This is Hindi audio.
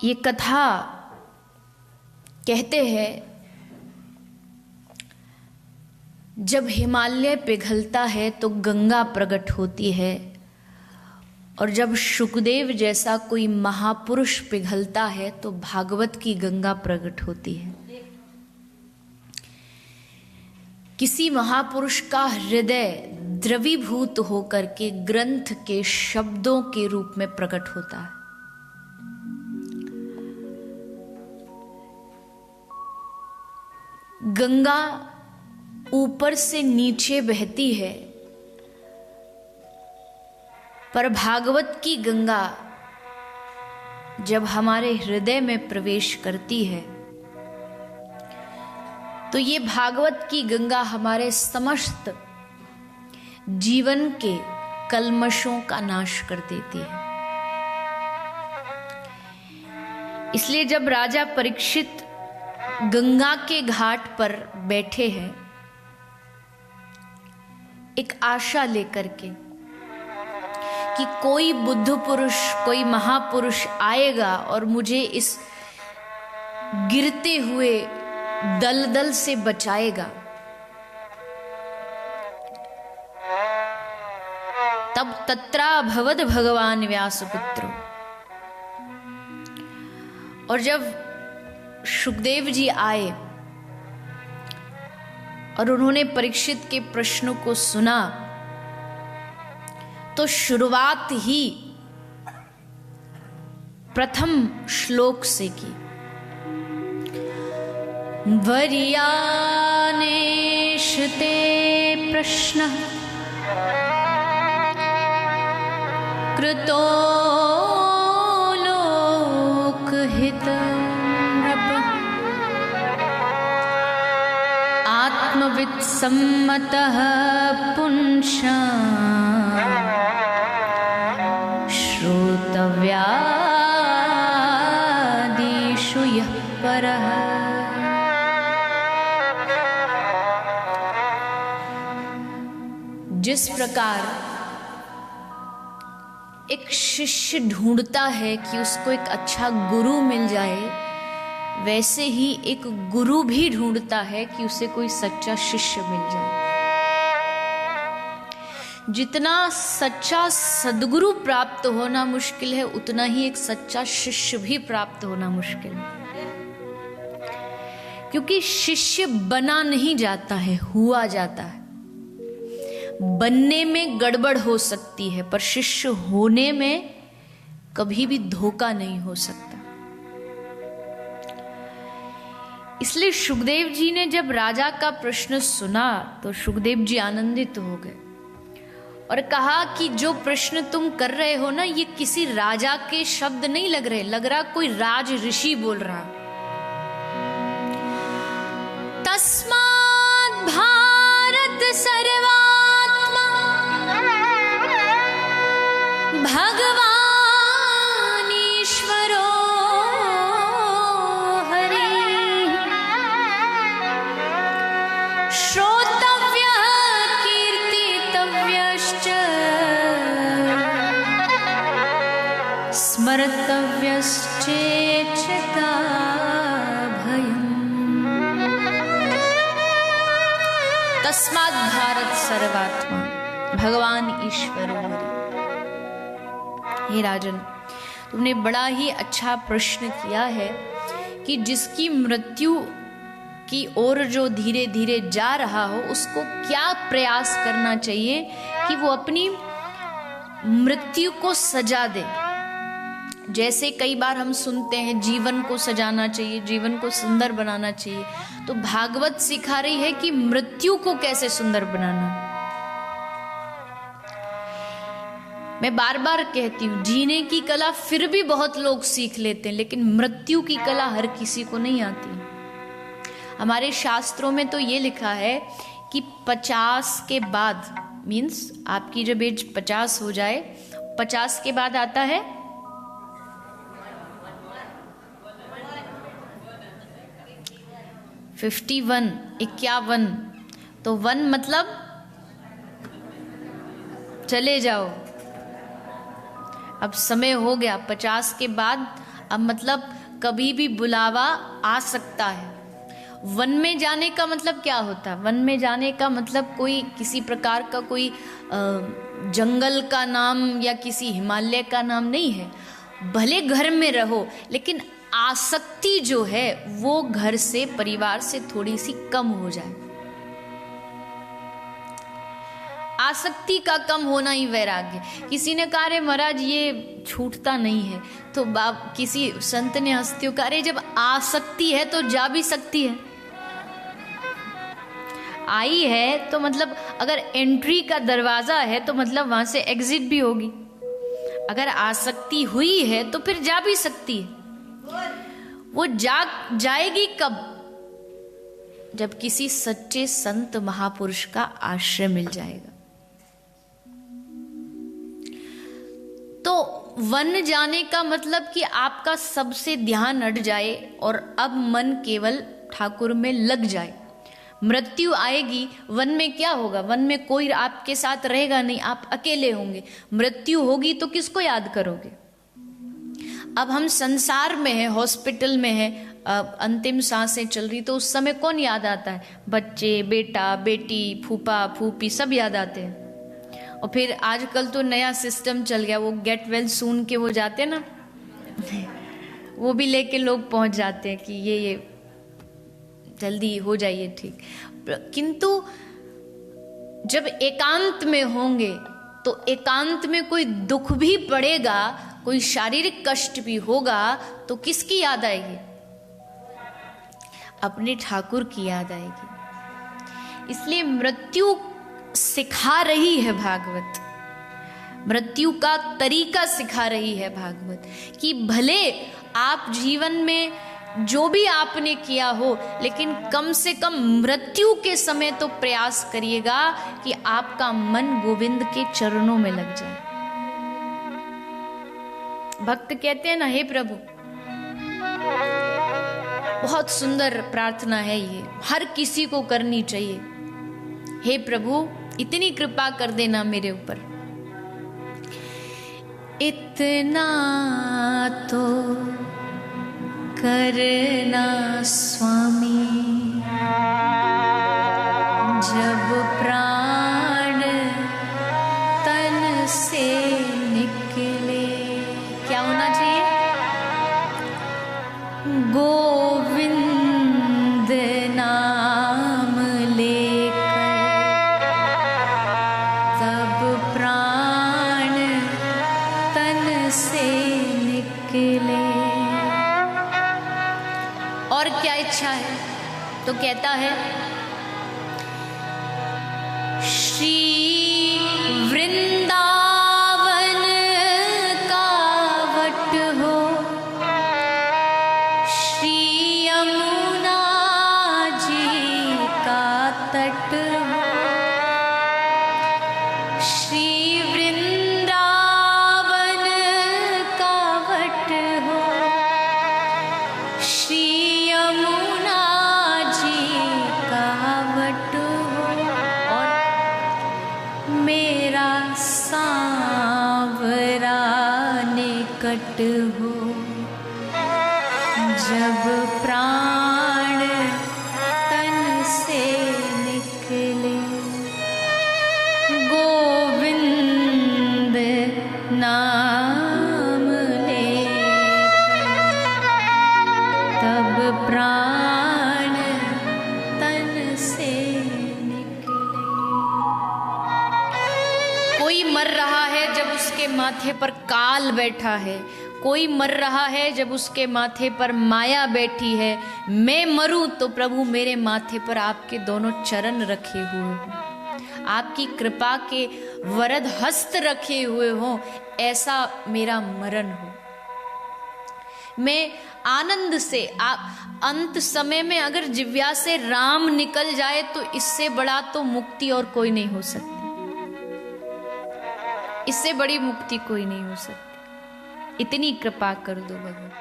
ये कथा कहते हैं जब हिमालय पिघलता है तो गंगा प्रकट होती है, और जब शुकदेव जैसा कोई महापुरुष पिघलता है तो भागवत की गंगा प्रकट होती है। किसी महापुरुष का हृदय द्रवीभूत होकर के ग्रंथ के शब्दों के रूप में प्रकट होता है। गंगा ऊपर से नीचे बहती है, पर भागवत की गंगा जब हमारे हृदय में प्रवेश करती है तो ये भागवत की गंगा हमारे समस्त जीवन के कल्मशों का नाश कर देती है। इसलिए जब राजा परीक्षित गंगा के घाट पर बैठे हैं एक आशा लेकर के कि कोई बुद्ध पुरुष, कोई महापुरुष आएगा और मुझे इस गिरते हुए दलदल से बचाएगा, तब तत्रा भवद भगवान व्यासपुत्रो। और जब शुकदेव जी आए और उन्होंने परीक्षित के प्रश्नों को सुना तो शुरुआत ही प्रथम श्लोक से की। वरियानेश ते प्रश्नः कृतो लोकहितं आत्मवित्सम्मतः पुंसां श्रोतव्यादिषु यः परः। जिस प्रकार एक शिष्य ढूंढता है कि उसको एक अच्छा गुरु मिल जाए, वैसे ही एक गुरु भी ढूंढता है कि उसे कोई सच्चा शिष्य मिल जाए। जितना सच्चा सद्गुरु प्राप्त होना मुश्किल है, उतना ही एक सच्चा शिष्य भी प्राप्त होना मुश्किल है। क्योंकि शिष्य बना नहीं जाता है, हुआ जाता है। बनने में गड़बड़ हो सकती है, पर शिष्य होने में कभी भी धोखा नहीं हो सकता। इसलिए शुकदेव जी ने जब राजा का प्रश्न सुना तो शुकदेव जी आनंदित हो गए और कहा कि जो प्रश्न तुम कर रहे हो ना, ये किसी राजा के शब्द नहीं लग रहे, लग रहा कोई राज ऋषि बोल रहा। तस्मात् भारत सर्वात्मा भगवान ईश्वरो हरिः श्रोतव्यः कीर्तितव्यश्च स्मर्तव्यश्चेच्छता भयम्। तस्मात् भारत सर्वात्मा भगवान ईश्वर हरि। हे राजन, तुमने बड़ा ही अच्छा प्रश्न किया है कि जिसकी मृत्यु की ओर जो धीरे धीरे जा रहा हो, उसको क्या प्रयास करना चाहिए कि वो अपनी मृत्यु को सजा दे। जैसे कई बार हम सुनते हैं जीवन को सजाना चाहिए, जीवन को सुंदर बनाना चाहिए, तो भागवत सिखा रही है कि मृत्यु को कैसे सुंदर बनाना। मैं बार बार कहती हूँ, जीने की कला फिर भी बहुत लोग सीख लेते हैं, लेकिन मृत्यु की कला हर किसी को नहीं आती। हमारे शास्त्रों में तो ये लिखा है कि 50 के बाद, मीन्स आपकी जब एज 50 हो जाए, 50 के बाद आता है 51, 51। तो 1 मतलब चले जाओ, अब समय हो गया। 50 के बाद अब मतलब कभी भी बुलावा आ सकता है। वन में जाने का मतलब क्या होता है? वन में जाने का मतलब कोई किसी प्रकार का कोई जंगल का नाम या किसी हिमालय का नाम नहीं है। भले घर में रहो, लेकिन आसक्ति जो है वो घर से, परिवार से थोड़ी सी कम हो जाए। आसक्ति का कम होना ही वैराग्य। किसी ने कहा रे महाराज ये छूटता नहीं है, तो किसी संत ने हंसते कहा रे जब आसक्ति है तो जा भी सकती है। आई है तो मतलब अगर एंट्री का दरवाजा है तो मतलब वहां से एग्जिट भी होगी। अगर आसक्ति हुई है तो फिर जा भी सकती है। वो जाएगी कब? जब किसी सच्चे संत महापुरुष का आश्रय मिल जाएगा। तो वन जाने का मतलब कि आपका सबसे ध्यान हट जाए और अब मन केवल ठाकुर में लग जाए। मृत्यु आएगी, वन में क्या होगा? वन में कोई आपके साथ रहेगा नहीं, आप अकेले होंगे। मृत्यु होगी तो किसको याद करोगे? अब हम संसार में हैं, हॉस्पिटल में हैं, अंतिम सांसें चल रही, तो उस समय कौन याद आता है? बच्चे, बेटा, बेटी, फूफा, फूफी सब याद आते हैं। और फिर आजकल तो नया सिस्टम चल गया, वो गेट वेल सून के वो जाते हैं ना, वो भी लेके लोग पहुंच जाते हैं कि ये जल्दी हो जाइए ठीक। किंतु जब एकांत में होंगे तो एकांत में कोई दुख भी पड़ेगा, कोई शारीरिक कष्ट भी होगा, तो किसकी याद आएगी? अपने ठाकुर की याद आएगी। इसलिए मृत्यु सिखा रही है भागवत, मृत्यु का तरीका सिखा रही है भागवत, कि भले आप जीवन में जो भी आपने किया हो, लेकिन कम से कम मृत्यु के समय तो प्रयास करिएगा कि आपका मन गोविंद के चरणों में लग जाए। भक्त कहते हैं ना, हे प्रभु, बहुत सुंदर प्रार्थना है ये, हर किसी को करनी चाहिए। हे प्रभु इतनी कृपा कर देना मेरे ऊपर, इतना तो करना स्वामी, जब प्राण तन से निकले। क्या होना चाहिए? गोविंद नाम लेकर तब प्राण तन से निकले। और क्या इच्छा है? तो कहता है, श्री वृंदावन का वट हो, श्री यमुना जी का तट हो, श्री वृंदावन का वट हो, श्री यमुना जी का वट हो, और मेरा सांवरा निकट हो, जब प्राण तन से निकले। गोविंद नाम लेकर तब प्राण तन से निकले। कोई मर रहा है जब उसके माथे पर काल बैठा है, कोई मर रहा है जब उसके माथे पर माया बैठी है। मैं मरूं तो प्रभु मेरे माथे पर आपके दोनों चरण रखे हुए हों, आपकी कृपा के वरद हस्त रखे हुए हों, ऐसा मेरा मरण हो। मैं आनंद से अंत समय में अगर जिव्या से राम निकल जाए तो इससे बड़ा तो मुक्ति और कोई नहीं हो सकती, इससे बड़ी मुक्ति कोई नहीं हो सकती। इतनी कृपा कर दो भगवान।